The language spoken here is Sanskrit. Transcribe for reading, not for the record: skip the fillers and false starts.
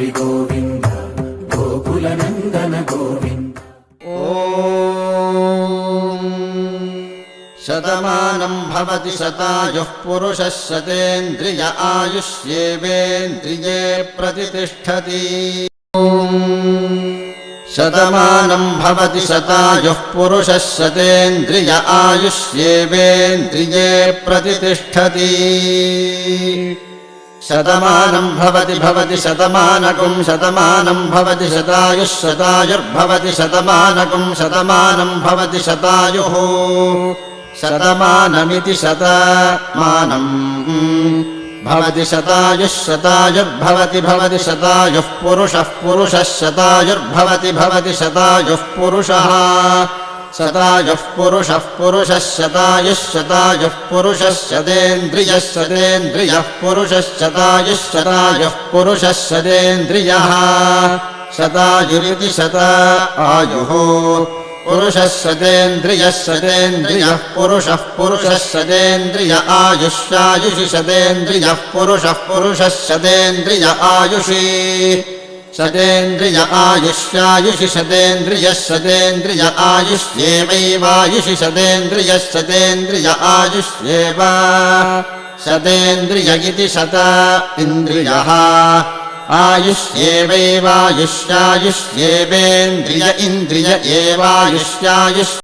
हरि गोविन्द गोकुलनन्दन गोविन्द। शतमानं भवति शतायुः पुरुषः शतेन्द्रिय आयुष्येवेन्द्रिये प्रतिष्ठति। शतमानं भवति शतायुः पुरुषः शतेन्द्रिय आयुष्येवेन्द्रिये प्रतिष्ठति। शतमानं भवति शतमानकं शतमानं भवति शतायुः शतायुर्भवति शतमानकं शतमानं भवति शतायुः शतमानमिति शतमानं भवति शतायुः शतायुर्भवति भवति शतायुः पुरुषः पुरुषः शतायुर्भवति भवति शतायुः पुरुषः शतायुः पुरुषः पुरुषः शतायुः शतायुः पुरुषः शतेन्द्रियः शतेन्द्रियः पुरुषः शतायुः शतायुः पुरुषः शतेन्द्रियः शतायुरिति शतायुः पुरुषः शतेन्द्रियः शतेन्द्रियः पुरुषः पुरुषः शतेन्द्रिय आयुष्यायुषि शतेन्द्रियः पुरुषः पुरुषः शतेन्द्रिय आयुषि शतेन्द्रिय आयुष्यायुषि शतेन्द्रियः शतेन्द्रिय आयुष्येवैवायुषि शतेन्द्रियः शतेन्द्रिय आयुष्येव शतेन्द्रिय इति शत इन्द्रियः आयुष्येवैवायुष्यायुष्येवेन्द्रिय इन्द्रिय एवायुष्यायुष्